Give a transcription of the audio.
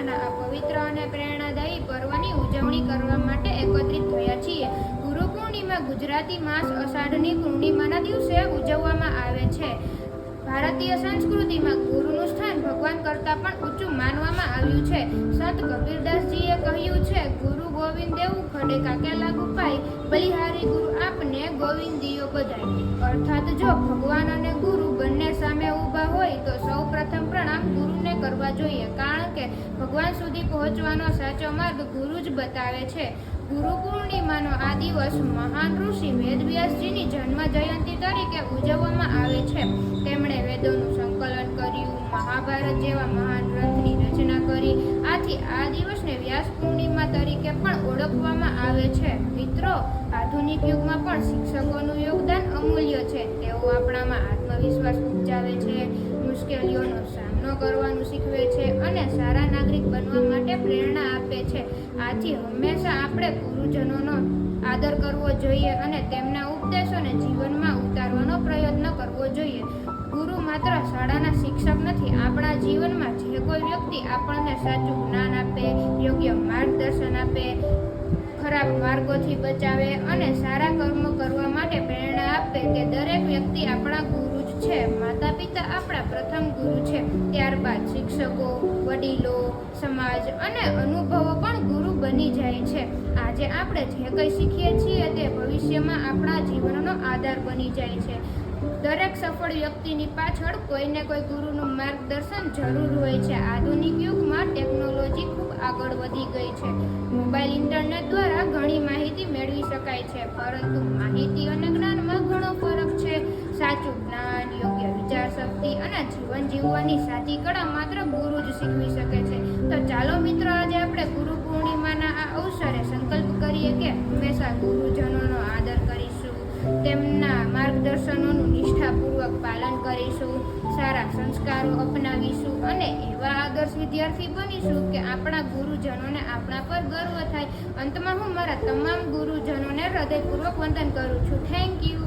પૂર્ણિમાના આ પવિત્ર અને પ્રેરણાદાયી પર્વની ઉજવણી કરવા માટે એકત્રિત થયા છીએ. ગુરુ પૂર્ણિમા ગુજરાતી માસ અષાઢની પૂર્ણિમાના દિવસે ઉજવવામાં આવે છે. ભારતીય સંસ્કૃતિમાં ગુરુનું સ્થાન ભગવાન કરતાં પણ ઊંચું માનવામાં આવ્યું છે. સંત કબીરદાસજીએ કહ્યું છે, ગુરુ ગોવિંદ દેવું ખડે કાકે લાગુ પાય, બલિહારી ગુરુ આપને ગોવિંદીઓ બધાય. અર્થાત જો ભગવાન અને ગુરુ બંને સામે ઊભા હોય તો સૌ પ્રથમ પ્રણામ ગુરુને કરવા જોઈએ, કારણ કે ભગવાન સુધી પહોંચવાનો સાચો માર્ગ ગુરુ જ બતાવે છે. ગુરુ પૂર્ણિમાનો આ દિવસ મહાન ઋષિ વેદવ્યાસજીની જન્મ જયંતિ તરીકે ઉજવવામાં આવે છે. તેમણે વેદોનું સંકલન કર્યું, મહાભારત જેવા મહાન ગ્રંથની રચના કરી. આથી આ દિવસને વ્યાસ પૂર્ણિમા તરીકે પણ ઓળખવામાં આવે છે. મિત્રો, આધુનિક યુગમાં પણ શિક્ષકોનું યોગદાન અમૂલ્ય છે. તેઓ આપણામાં આત્મવિશ્વાસ ઉપજાવે છે, મુશ્કેલીઓનો સામનો કરવાનું શીખવે છે અને સારા નાગરિક બનવા માટે પ્રેરણા આપે છે. આથી હંમેશા આપણે ગુરુજનોનો આદર કરવો જોઈએ અને તેમના ઉપદેશોને જીવનમાં ઉતારવાનો પ્રયત્ન કરવો જોઈએ. ગુરુ માત્ર શાળાના શિક્ષક નથી. આપણા જીવનમાં જે કોઈ વ્યક્તિ આપણને સાચું જ્ઞાન આપે, યોગ્ય માર્ગદર્શન આપે, ખરાબ માર્ગોથી બચાવે અને સારા કર્મો કરવા માટે પ્રેરણા આપે, તે દરેક વ્યક્તિ આપણા ગુરુ જ છે. માતા પિતા આપણા પ્રથમ ગુરુ છે. ત્યારબાદ શિક્ષકો, વડીલો, સમાજ અને અનુભવો પણ ગુરુ બની જાય છે. આજે આપણે જે કંઈ શીખીએ છીએ તે ભવિષ્યમાં આપણા જીવનનો આધાર બની જાય છે. દરેક સફળ વ્યક્તિની પાછળ કોઈને કોઈ ગુરુનું માર્ગદર્શન જરૂર હોય છે. આધુનિક યુગમાં ટેકનોલોજી ખૂબ આગળ વધી ગઈ છે. મોબાઈલ, ઇન્ટરનેટ દ્વારા ઘણી માહિતી મેળવી શકાય છે, પરંતુ માહિતી અને જ્ઞાનમાં ઘણો ફરક છે. સાચું જ્ઞાન, યોગ્ય વિચાર શક્તિ અને જીવન જીવવાની સાચી કળા માત્ર ગુરુ જ શીખવી શકે છે. તો ચાલો મિત્રો, આજે આપણે ગુરુ પૂર્ણિમાના આ અવસરે સંકલ્પ કરીએ કે હંમેશા ગુરુજનોનો આદર કરીશું, તેમના માર્ગદર્શનોનું નિષ્ઠાપૂર્વક પાલન કરીશું, સારા સંસ્કારો અપનાવીશું અને એવા આદર્શ વિદ્યાર્થી બનીશું કે આપણા ગુરુજનોને આપણા પર ગર્વ થાય. અંતમાં હું મારા તમામ ગુરુજનોને હૃદયપૂર્વક વંદન કરું છું. Thank you.